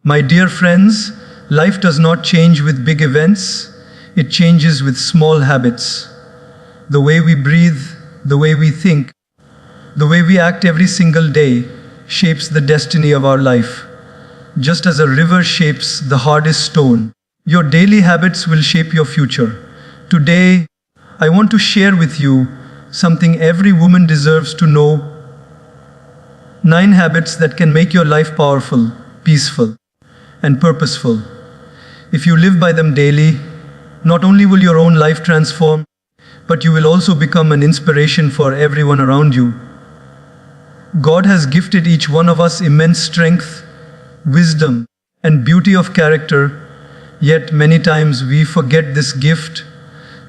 My dear friends, life does not change with big events, it changes with small habits. The way we breathe, the way we think, the way we act every single day shapes the destiny of our life. Just as a river shapes the hardest stone, your daily habits will shape your future. Today, I want to share with you something every woman deserves to know. 9 habits that can make your life powerful, peaceful, and purposeful. If you live by them daily, not only will your own life transform, but you will also become an inspiration for everyone around you. God has gifted each one of us immense strength, wisdom, and beauty of character, yet many times we forget this gift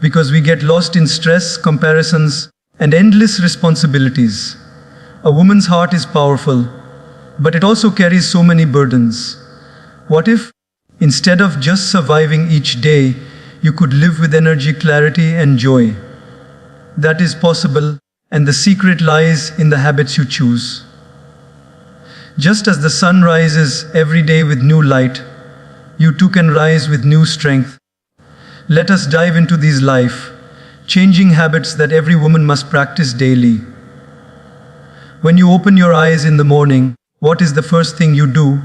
because we get lost in stress, comparisons, and endless responsibilities. A woman's heart is powerful, but it also carries so many burdens. What if, instead of just surviving each day, you could live with energy, clarity, and joy? That is possible, and the secret lies in the habits you choose. Just as the sun rises every day with new light, you too can rise with new strength. Let us dive into these life-changing habits that every woman must practice daily. When you open your eyes in the morning, what is the first thing you do?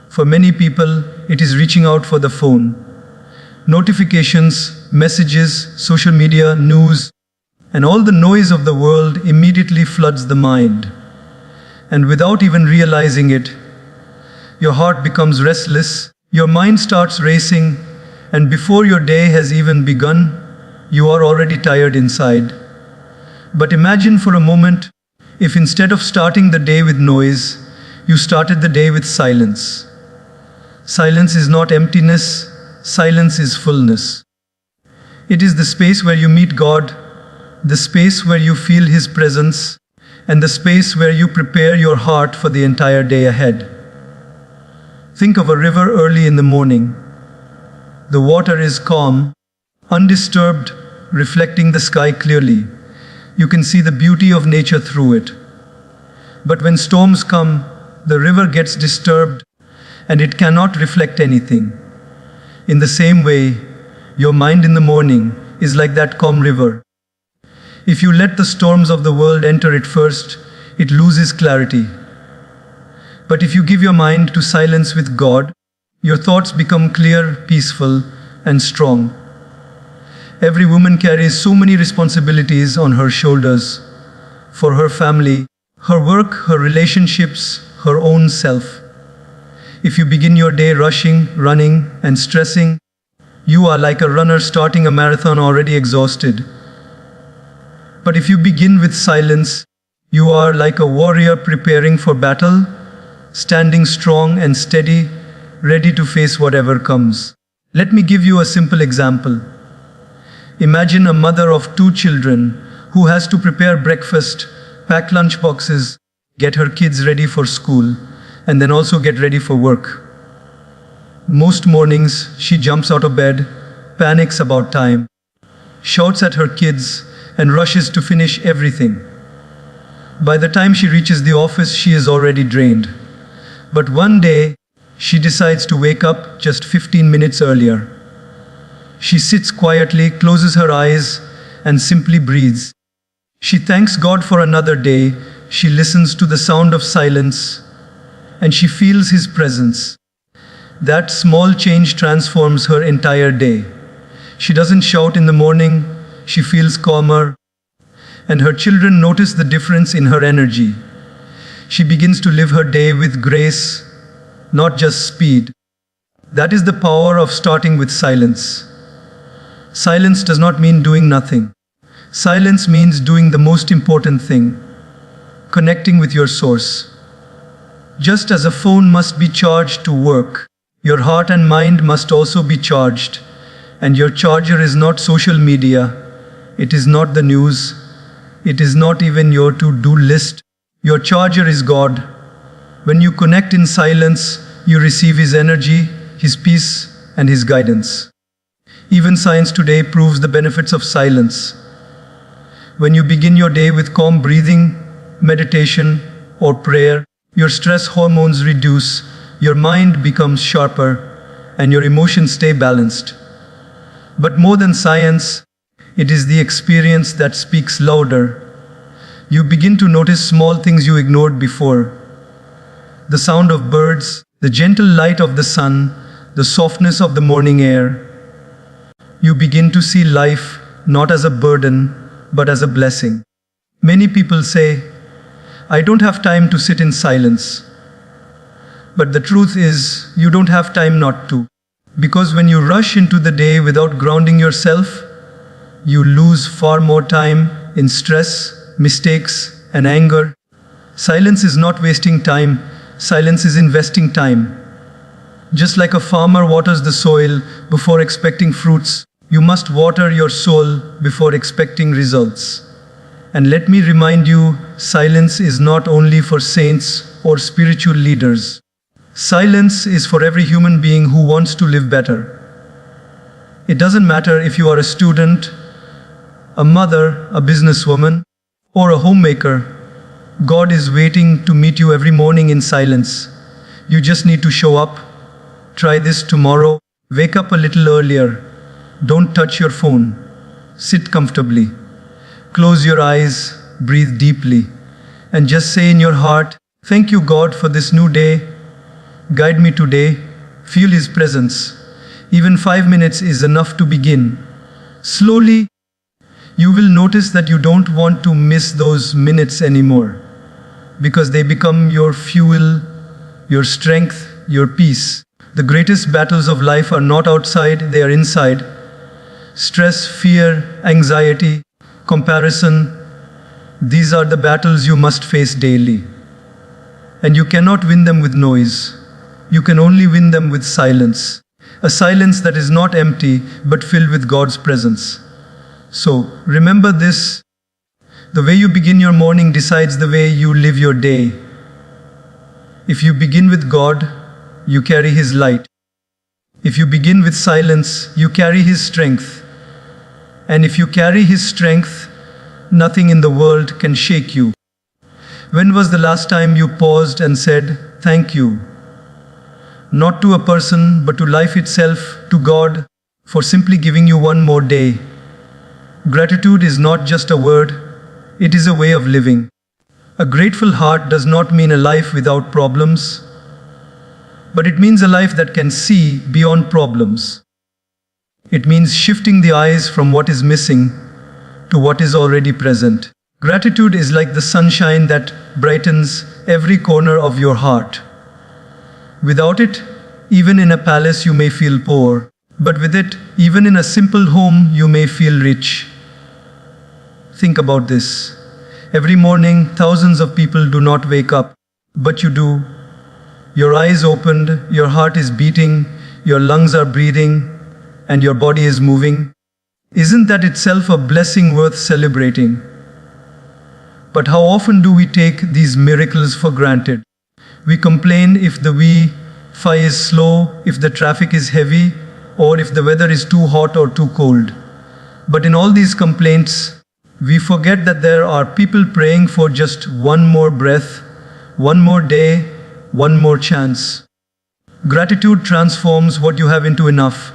For many people, it is reaching out for the phone. Notifications, messages, social media, news, and all the noise of the world immediately floods the mind. And without even realizing it, your heart becomes restless, your mind starts racing, and before your day has even begun, you are already tired inside. But imagine for a moment, if instead of starting the day with noise, you started the day with silence. Silence is not emptiness, silence is fullness. It is the space where you meet God, the space where you feel His presence, and the space where you prepare your heart for the entire day ahead. Think of a river early in the morning. The water is calm, undisturbed, reflecting the sky clearly. You can see the beauty of nature through it. But when storms come, the river gets disturbed and it cannot reflect anything. In the same way, your mind in the morning is like that calm river. If you let the storms of the world enter it first, it loses clarity. But if you give your mind to silence with God, your thoughts become clear, peaceful, and strong. Every woman carries so many responsibilities on her shoulders for her family, her work, her relationships, her own self. If you begin your day rushing, running, and stressing, you are like a runner starting a marathon already exhausted. But if you begin with silence, you are like a warrior preparing for battle, standing strong and steady, ready to face whatever comes. Let me give you a simple example. Imagine a mother of 2 children who has to prepare breakfast, pack lunch boxes, get her kids ready for school, and then also get ready for work. Most mornings, she jumps out of bed, panics about time, shouts at her kids, and rushes to finish everything. By the time she reaches the office, she is already drained. But one day, she decides to wake up just 15 minutes earlier. She sits quietly, closes her eyes, and simply breathes. She thanks God for another day, she listens to the sound of silence, and she feels His presence. That small change transforms her entire day. She doesn't shout in the morning, she feels calmer, and her children notice the difference in her energy. She begins to live her day with grace, not just speed. That is the power of starting with silence. Silence does not mean doing nothing. Silence means doing the most important thing, connecting with your source. Just as a phone must be charged to work, your heart and mind must also be charged. And your charger is not social media, it is not the news, it is not even your to-do list. Your charger is God. When you connect in silence, you receive His energy, His peace, and His guidance. Even science today proves the benefits of silence. When you begin your day with calm breathing, meditation, or prayer, your stress hormones reduce, your mind becomes sharper, and your emotions stay balanced. But more than science, it is the experience that speaks louder. You begin to notice small things you ignored before. The sound of birds, the gentle light of the sun, the softness of the morning air. You begin to see life not as a burden, but as a blessing. Many people say, I don't have time to sit in silence. But the truth is, you don't have time not to. Because when you rush into the day without grounding yourself, you lose far more time in stress, mistakes, and anger. Silence is not wasting time, silence is investing time. Just like a farmer waters the soil before expecting fruits, you must water your soul before expecting results. And let me remind you, silence is not only for saints or spiritual leaders. Silence is for every human being who wants to live better. It doesn't matter if you are a student, a mother, a businesswoman, or a homemaker. God is waiting to meet you every morning in silence. You just need to show up. Try this tomorrow. Wake up a little earlier. Don't touch your phone. Sit comfortably. Close your eyes, breathe deeply, and just say in your heart, thank you, God, for this new day. Guide me today. Feel His presence. Even 5 minutes is enough to begin. Slowly, you will notice that you don't want to miss those minutes anymore, because they become your fuel, your strength, your peace. The greatest battles of life are not outside, they are inside. Stress, fear, anxiety, comparison, these are the battles you must face daily. And you cannot win them with noise. You can only win them with silence. A silence that is not empty, but filled with God's presence. So, remember this. The way you begin your morning decides the way you live your day. If you begin with God, you carry His light. If you begin with silence, you carry His strength. And if you carry His strength, nothing in the world can shake you. When was the last time you paused and said, thank you? Not to a person, but to life itself, to God, for simply giving you one more day. Gratitude is not just a word, it is a way of living. A grateful heart does not mean a life without problems, but it means a life that can see beyond problems. It means shifting the eyes from what is missing to what is already present. Gratitude is like the sunshine that brightens every corner of your heart. Without it, even in a palace you may feel poor, but with it, even in a simple home you may feel rich. Think about this. Every morning, thousands of people do not wake up, but you do. Your eyes opened, your heart is beating, your lungs are breathing, and your body is moving. Isn't that itself a blessing worth celebrating? But how often do we take these miracles for granted? We complain if the Wi-Fi is slow, if the traffic is heavy, or if the weather is too hot or too cold. But in all these complaints, we forget that there are people praying for just one more breath, one more day, one more chance. Gratitude transforms what you have into enough,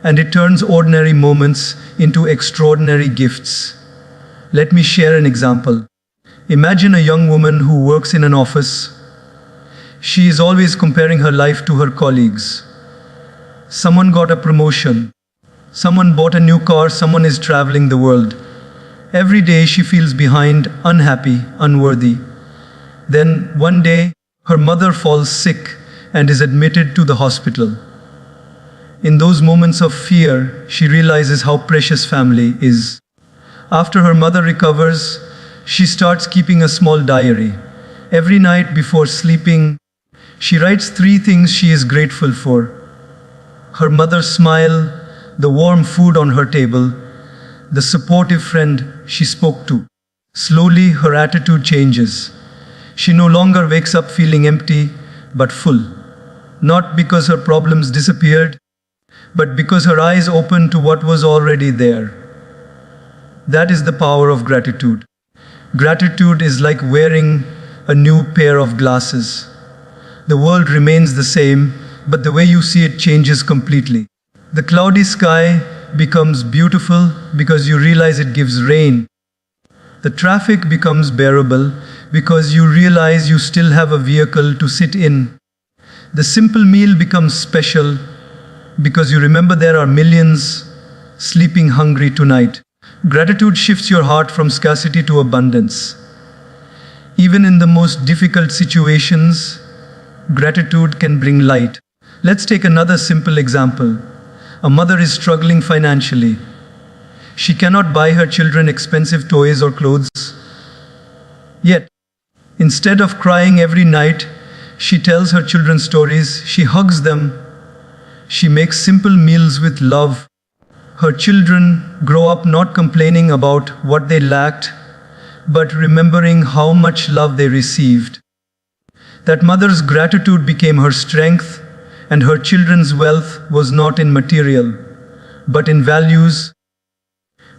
and it turns ordinary moments into extraordinary gifts. Let me share an example. Imagine a young woman who works in an office. She is always comparing her life to her colleagues. Someone got a promotion. Someone bought a new car. Someone is traveling the world. Every day she feels behind, unhappy, unworthy. Then one day, her mother falls sick and is admitted to the hospital. In those moments of fear, she realizes how precious family is. After her mother recovers, she starts keeping a small diary. Every night before sleeping, she writes 3 things she is grateful for. Her mother's smile, the warm food on her table, the supportive friend she spoke to. Slowly, her attitude changes. She no longer wakes up feeling empty, but full. Not because her problems disappeared, but because her eyes opened to what was already there. That is the power of gratitude. Gratitude is like wearing a new pair of glasses. The world remains the same, but the way you see it changes completely. The cloudy sky becomes beautiful because you realize it gives rain. The traffic becomes bearable because you realize you still have a vehicle to sit in. The simple meal becomes special because you remember there are millions sleeping hungry tonight. Gratitude shifts your heart from scarcity to abundance. Even in the most difficult situations, gratitude can bring light. Let's take another simple example. A mother is struggling financially. She cannot buy her children expensive toys or clothes. Yet, instead of crying every night, she tells her children stories, she hugs them, she makes simple meals with love. Her children grow up not complaining about what they lacked, but remembering how much love they received. That mother's gratitude became her strength, and her children's wealth was not in material, but in values.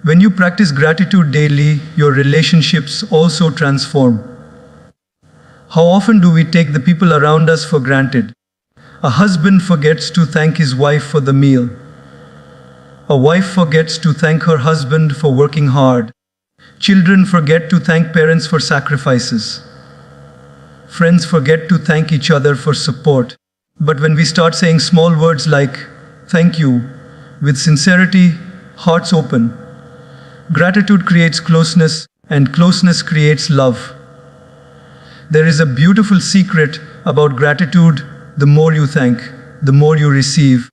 When you practice gratitude daily, your relationships also transform. How often do we take the people around us for granted? A husband forgets to thank his wife for the meal. A wife forgets to thank her husband for working hard. Children forget to thank parents for sacrifices. Friends forget to thank each other for support. But when we start saying small words like, thank you, with sincerity, hearts open, gratitude creates closeness, and closeness creates love. There is a beautiful secret about gratitude. The more you thank, the more you receive.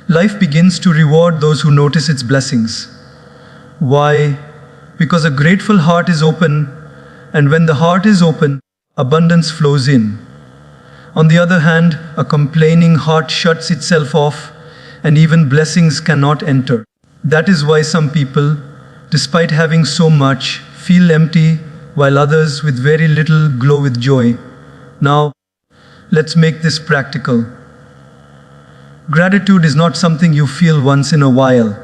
Life begins to reward those who notice its blessings. Why? Because a grateful heart is open, and when the heart is open, abundance flows in. On the other hand, a complaining heart shuts itself off, and even blessings cannot enter. That is why some people, despite having so much, feel empty, while others with very little glow with joy. Now, let's make this practical. Gratitude is not something you feel once in a while.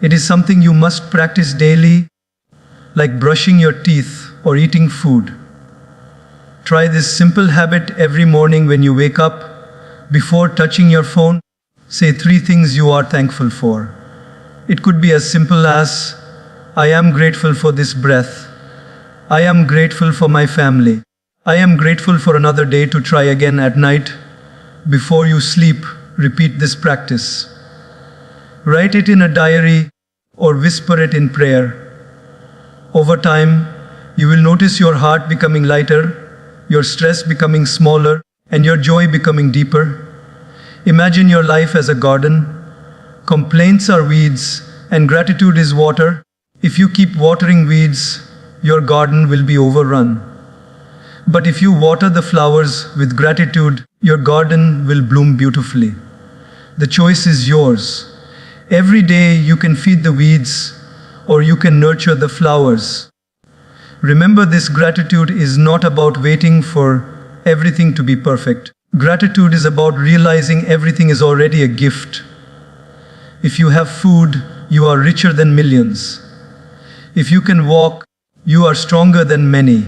It is something you must practice daily, like brushing your teeth or eating food. Try this simple habit every morning when you wake up. Before touching your phone, say 3 things you are thankful for. It could be as simple as, I am grateful for this breath. I am grateful for my family. I am grateful for another day to try again at night. Before you sleep, repeat this practice. Write it in a diary or whisper it in prayer. Over time, you will notice your heart becoming lighter, your stress becoming smaller, and your joy becoming deeper. Imagine your life as a garden. Complaints are weeds, and gratitude is water. If you keep watering weeds, your garden will be overrun. But if you water the flowers with gratitude, your garden will bloom beautifully. The choice is yours. Every day you can feed the weeds, or you can nurture the flowers. Remember, this gratitude is not about waiting for everything to be perfect. Gratitude is about realizing everything is already a gift. If you have food, you are richer than millions. If you can walk, you are stronger than many.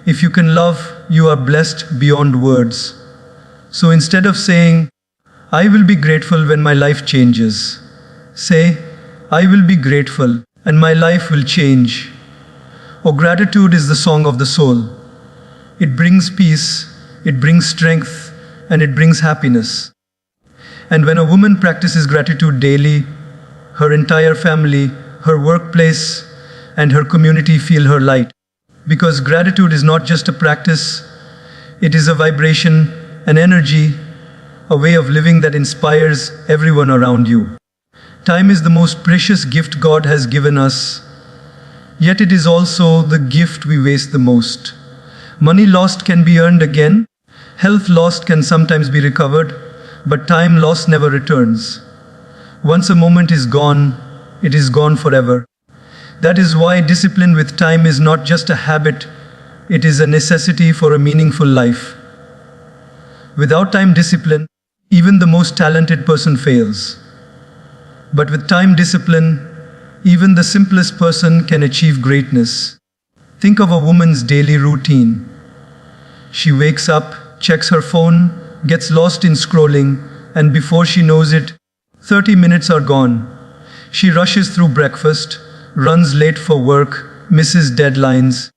If you can love, you are blessed beyond words. So instead of saying, I will be grateful when my life changes, say, I will be grateful and my life will change. Oh, gratitude is the song of the soul. It brings peace, it brings strength, and it brings happiness. And when a woman practices gratitude daily, her entire family, her workplace, and her community feel her light. Because gratitude is not just a practice, it is a vibration, an energy, a way of living that inspires everyone around you. Time is the most precious gift God has given us, yet it is also the gift we waste the most. Money lost can be earned again, health lost can sometimes be recovered, but time lost never returns. Once a moment is gone, it is gone forever. That is why discipline with time is not just a habit, it is a necessity for a meaningful life. Without time discipline, even the most talented person fails. But with time discipline, even the simplest person can achieve greatness. Think of a woman's daily routine. She wakes up, checks her phone, gets lost in scrolling, and before she knows it, 30 minutes are gone. She rushes through breakfast, runs late for work, misses deadlines,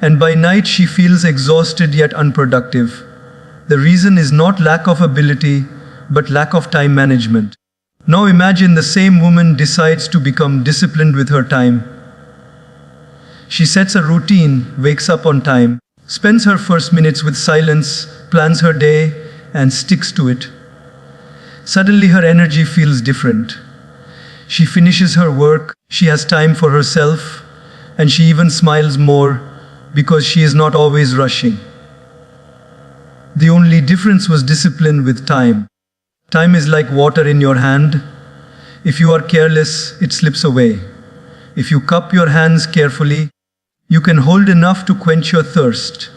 and by night she feels exhausted yet unproductive. The reason is not lack of ability, but lack of time management. Now imagine the same woman decides to become disciplined with her time. She sets a routine, wakes up on time, spends her first minutes with silence, plans her day, and sticks to it. Suddenly her energy feels different. She finishes her work, she has time for herself, and she even smiles more because she is not always rushing. The only difference was discipline with time. Time is like water in your hand. If you are careless, it slips away. If you cup your hands carefully, you can hold enough to quench your thirst.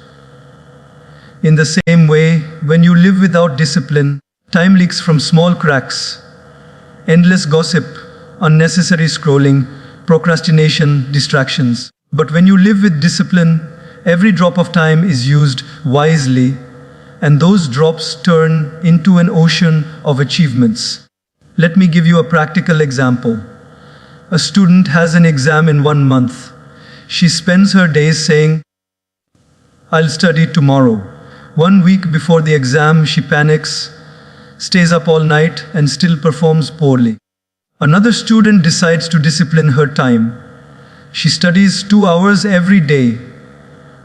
In the same way, when you live without discipline, time leaks from small cracks. Endless gossip, unnecessary scrolling, procrastination, distractions. But when you live with discipline, every drop of time is used wisely, and those drops turn into an ocean of achievements. Let me give you a practical example. A student has an exam in 1 month. She spends her days saying, "I'll study tomorrow." 1 week before the exam, she panics, stays up all night, and still performs poorly. Another student decides to discipline her time. She studies 2 hours every day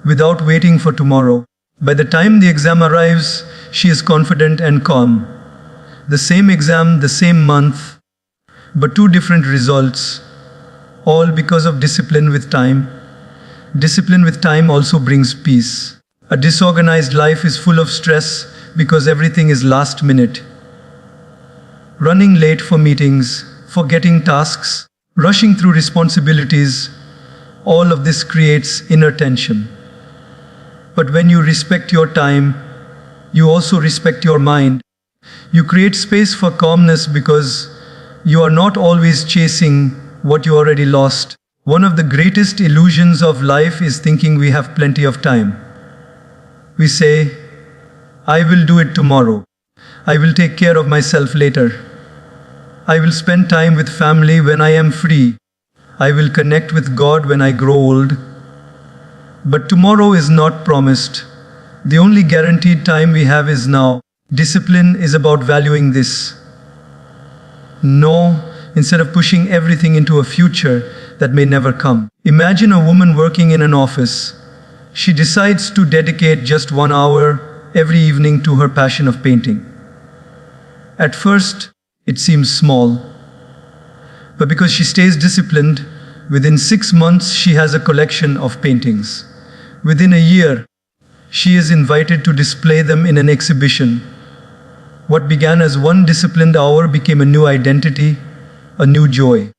without waiting for tomorrow. By the time the exam arrives, she is confident and calm. The same exam, the same month, but 2 different results, all because of discipline with time. Discipline with time also brings peace. A disorganized life is full of stress because everything is last minute. Running late for meetings, forgetting tasks, rushing through responsibilities, all of this creates inner tension. But when you respect your time, you also respect your mind. You create space for calmness because you are not always chasing what you already lost. One of the greatest illusions of life is thinking we have plenty of time. We say, "I will do it tomorrow. I will take care of myself later. I will spend time with family when I am free. I will connect with God when I grow old." But tomorrow is not promised. The only guaranteed time we have is now. Discipline is about valuing this. No, instead of pushing everything into a future that may never come. Imagine a woman working in an office. She decides to dedicate just 1 hour every evening to her passion of painting. At first, it seems small. But because she stays disciplined, within 6 months she has a collection of paintings. Within a year, she is invited to display them in an exhibition. What began as 1 disciplined hour became a new identity, a new joy.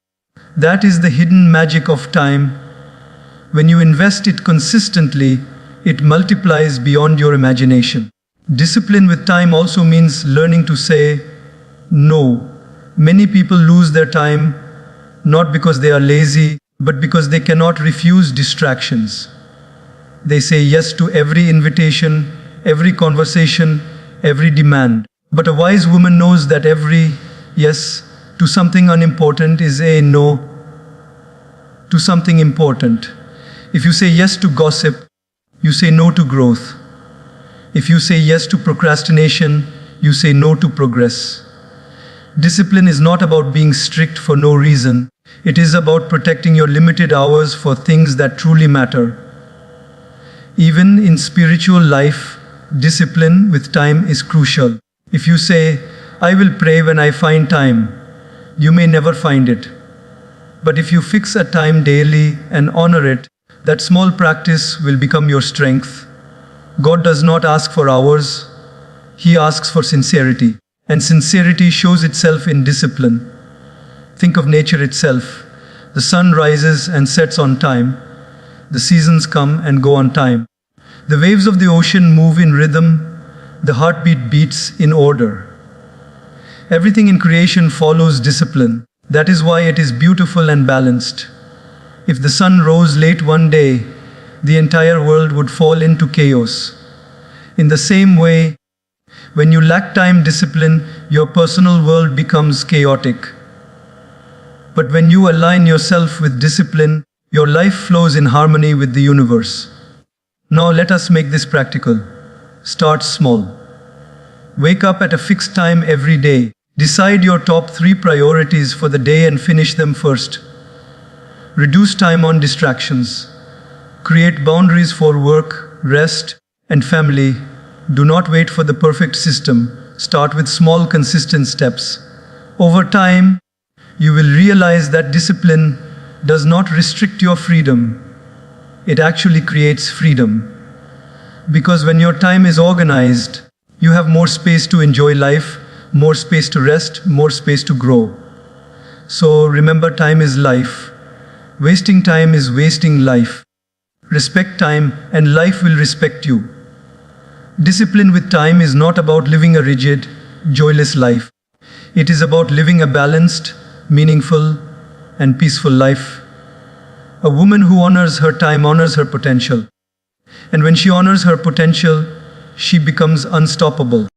That is the hidden magic of time. When you invest it consistently, it multiplies beyond your imagination. Discipline with time also means learning to say no. Many people lose their time not because they are lazy, but because they cannot refuse distractions. They say yes to every invitation, every conversation, every demand. But a wise woman knows that every yes to something unimportant is a no to something important. If you say yes to gossip, you say no to growth. If you say yes to procrastination, you say no to progress. Discipline is not about being strict for no reason. It is about protecting your limited hours for things that truly matter. Even in spiritual life, discipline with time is crucial. If you say, "I will pray when I find time," you may never find it. But if you fix a time daily and honor it, that small practice will become your strength. God does not ask for hours, He asks for sincerity. And sincerity shows itself in discipline. Think of nature itself. The sun rises and sets on time. The seasons come and go on time. The waves of the ocean move in rhythm. The heartbeat beats in order. Everything in creation follows discipline. That is why it is beautiful and balanced. If the sun rose late one day, the entire world would fall into chaos. In the same way, When you lack time discipline, your personal world becomes chaotic. But when you align yourself with discipline, your life flows in harmony with the universe. Now let us make this practical. Start small. Wake up at a fixed time every day. Decide your top 3 priorities for the day and finish them first. Reduce time on distractions. Create boundaries for work, rest, and family. Do not wait for the perfect system. Start with small, consistent steps. Over time, you will realize that discipline does not restrict your freedom. It actually creates freedom. Because when your time is organized, you have more space to enjoy life, more space to rest, more space to grow. So remember, time is life. Wasting time is wasting life. Respect time and life will respect you. Discipline with time is not about living a rigid, joyless life. It is about living a balanced, meaningful, and peaceful life. A woman who honors her time honors her potential. And when she honors her potential, she becomes unstoppable.